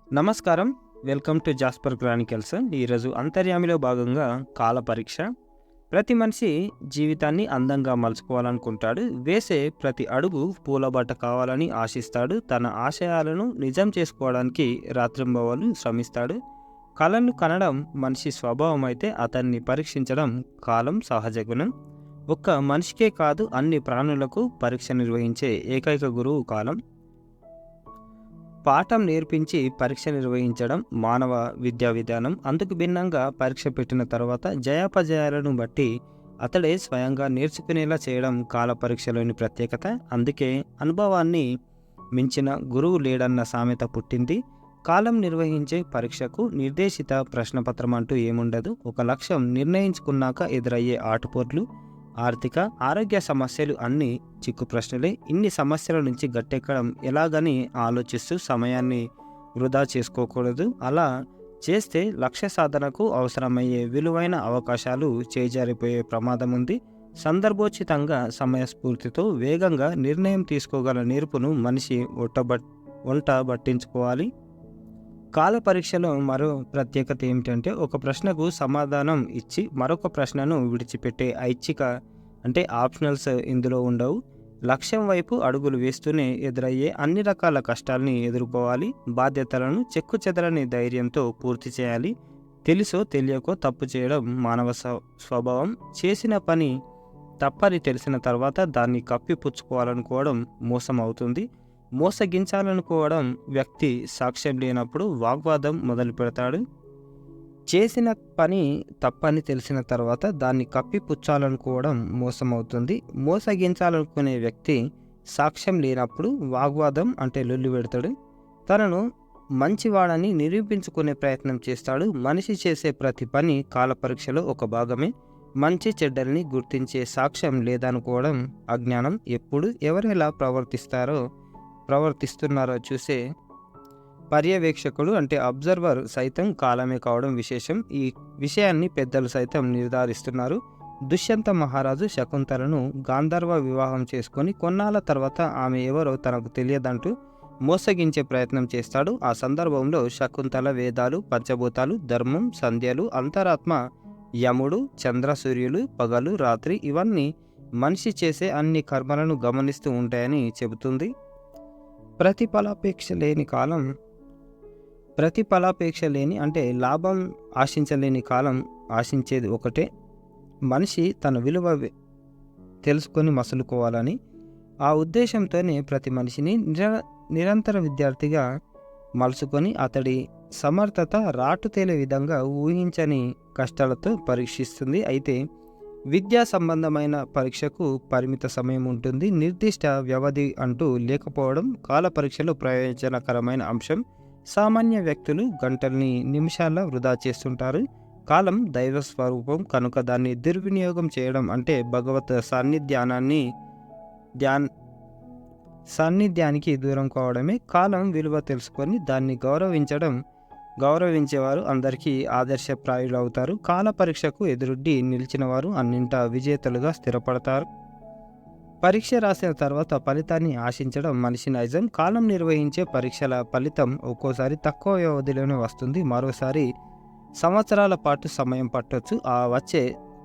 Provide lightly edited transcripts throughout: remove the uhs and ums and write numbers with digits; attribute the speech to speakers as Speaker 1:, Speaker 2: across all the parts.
Speaker 1: నమస్కారం. Welcome to Jasper Chronicles. ఈరోజు అంతర్యామిలో భాగంగా కాల పరీక్ష. ప్రతి మనిషి జీవితాన్ని అందంగా మలుచుకోవాలనుకుంటాడు. వేసే ప్రతి అడుగు పూలబాట కావాలని ఆశిస్తాడు. తన ఆశయాలను నిజం చేసుకోవడానికి రాత్రింబవళ్ళు శ్రమిస్తాడు. కలలు కనడం మనిషి స్వభావం అయితే అతన్ని పరీక్షించడం కాలం సహజ గుణం. ఒక్క మనిషికే కాదు, అన్ని ప్రాణులకు పరీక్ష నిర్వహించే ఏకైక గురువు కాలం. పాఠం నేర్పించి పరీక్ష నిర్వహించడం మానవ విద్యా విధానం. అందుకు భిన్నంగా పరీక్ష పెట్టిన తర్వాత జయాపజయాలను బట్టి అతడే స్వయంగా నేర్చుకునేలా చేయడం కాల పరీక్షలోని ప్రత్యేకత. అందుకే అనుభవాన్ని మించిన గురువు లేడన్న సామెత పుట్టింది. కాలం నిర్వహించే పరీక్షకు నిర్దేశిత ప్రశ్నపత్రం అంటూ ఏముండదు. ఒక లక్ష్యం నిర్ణయించుకున్నాక ఎదురయ్యే ఆటుపోట్లు, ఆర్థిక ఆరోగ్య సమస్యలు అన్నీ చిక్కు ప్రశ్నలే. ఇన్ని సమస్యల నుంచి గట్టెక్కడం ఎలాగని ఆలోచిస్తూ సమయాన్ని వృధా చేసుకోకూడదు. అలా చేస్తే లక్ష్య సాధనకు అవసరమయ్యే విలువైన అవకాశాలు చేజారిపోయే ప్రమాదం ఉంది. సందర్భోచితంగా సమయస్ఫూర్తితో వేగంగా నిర్ణయం తీసుకోగల నేర్పును మనిషి వంట బట్టించుకోవాలి. కాల పరీక్షలో మరో ప్రత్యేకత ఏమిటంటే, ఒక ప్రశ్నకు సమాధానం ఇచ్చి మరొక ప్రశ్నను విడిచిపెట్టే ఐచ్ఛిక ఆప్షనల్స్ ఇందులో ఉండవు. లక్ష్యం వైపు అడుగులు వేస్తూనే ఎదురయ్యే అన్ని రకాల కష్టాల్ని ఎదుర్కోవాలి. బాధ్యతలను చెక్కుచెదరని ధైర్యంతో పూర్తి చేయాలి. తెలుసో తెలియకో తప్పు చేయడం మానవ స్వభావం. చేసిన పని తప్పని తెలిసిన తర్వాత దాన్ని కప్పిపుచ్చుకోవాలనుకోవడం మోసం అవుతుంది. మోసగించాలనుకోవడం వ్యక్తి సాక్ష్యం లేనప్పుడు వాగ్వాదం మొదలు పెడతాడు. చేసిన పని తప్పని తెలిసిన తర్వాత దాన్ని కప్పిపుచ్చాలనుకోవడం మోసం అవుతుంది. మోసగించాలనుకునే వ్యక్తి సాక్ష్యం లేనప్పుడు వాగ్వాదం లొల్లి పెడతాడు. తనను మంచివాడని నిరూపించుకునే ప్రయత్నం చేస్తాడు. మనిషి చేసే ప్రతి పని కాల పరీక్షలో ఒక భాగమే. మంచి చెడ్డల్ని గుర్తించే సాక్ష్యం లేదనుకోవడం అజ్ఞానం. ఎప్పుడు ఎవరెలా ప్రవర్తిస్తున్నారో చూసే పర్యవేక్షకుడు అబ్జర్వర్ సైతం కాలమే కావడం విశేషం. ఈ విషయాన్ని పెద్దలు సైతం నిర్ధారిస్తున్నారు. దుష్యంత మహారాజు శకుంతలను గాంధర్వ వివాహం చేసుకొని కొన్నాళ్ళ తర్వాత ఆమె ఎవరో తనకు తెలియదంటూ మోసగించే ప్రయత్నం చేస్తాడు. ఆ సందర్భంలో శకుంతల వేదాలు, పంచభూతాలు, ధర్మం, సంధ్యలు, అంతరాత్మ, యముడు, చంద్ర సూర్యులు, పగలు రాత్రి ఇవన్నీ మనిషి చేసే అన్ని కర్మలను గమనిస్తూ ఉంటాయని చెబుతుంది. ప్రతిఫలాపేక్ష లేని లాభం ఆశించలేని కాలం ఆశించేది ఒకటే. మనిషి తన విలువ తెలుసుకొని మసులుకోవాలని ఆ ఉద్దేశంతోనే ప్రతి మనిషిని నిరంతర విద్యార్థిగా మలుచుకొని అతడి సమర్థత రాటుతేలే విధంగా ఊహించని కష్టాలతో పరీక్షిస్తుంది. అయితే విద్యా సంబంధమైన పరీక్షకు పరిమిత సమయం ఉంటుంది. నిర్దిష్ట వ్యవధి అంటూ లేకపోవడం కాల పరీక్షలో ప్రయోజనకరమైన అంశం. సామాన్య వ్యక్తులు గంటల్ని నిమిషాల్లో వృధా చేస్తుంటారు. కాలం దైవ స్వరూపం కనుక దాన్ని దుర్వినియోగం చేయడం భగవత్ సాన్నిధ్యానికి దూరం కావడమే. కాలం విలువ తెలుసుకొని దాన్ని గౌరవించేవారు అందరికీ ఆదర్శప్రాయులు అవుతారు. కాల పరీక్షకు ఎదురొడ్డి నిలిచిన వారు అన్నింటా విజేతలుగా స్థిరపడతారు. పరీక్ష రాసిన తర్వాత ఫలితాన్ని ఆశించడం మనిషి నైజం. కాలం నిర్వహించే పరీక్షల ఫలితం ఒక్కోసారి తక్కువ వ్యవధిలోనే వస్తుంది, మరోసారి సంవత్సరాల పాటు సమయం పట్టొచ్చు. ఆ వచ్చే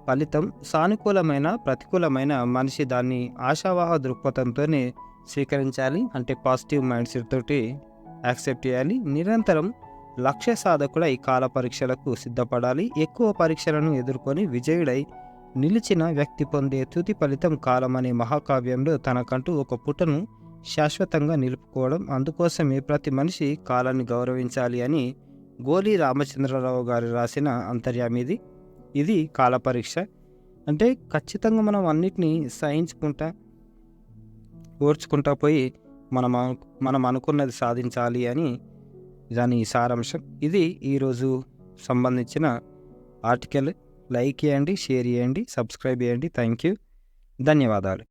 Speaker 1: ఫలితం సానుకూలమైన ప్రతికూలమైన మనిషి దాన్ని ఆశావాహ దృక్పథంతోనే స్వీకరించాలి. పాజిటివ్ మైండ్ సెట్ తోటి యాక్సెప్ట్ చేయాలి. నిరంతరం లక్ష్య సాధకుడై కాల పరీక్షలకు సిద్ధపడాలి. ఎక్కువ పరీక్షలను ఎదుర్కొని విజయుడై నిలిచిన వ్యక్తి పొందే తుది ఫలితం కాలం అనే మహాకావ్యంలో తనకంటూ ఒక పుటను శాశ్వతంగా నిలుపుకోవడం. అందుకోసమే ప్రతి మనిషి కాలాన్ని గౌరవించాలి అని గోలి రామచంద్రరావు గారు రాసిన అంతర్యామిది. ఇది కాల పరీక్ష. ఖచ్చితంగా మనం అన్నిటినీ సహించుకుంటా ఓర్చుకుంటా పోయి మనం అనుకున్నది సాధించాలి అని దాని సారాంశం. ఇది ఈరోజు సంబంధించిన ఆర్టికల్. లైక్ చేయండి, షేర్ చేయండి, సబ్స్క్రైబ్ చేయండి. Thank you. ధన్యవాదాలు.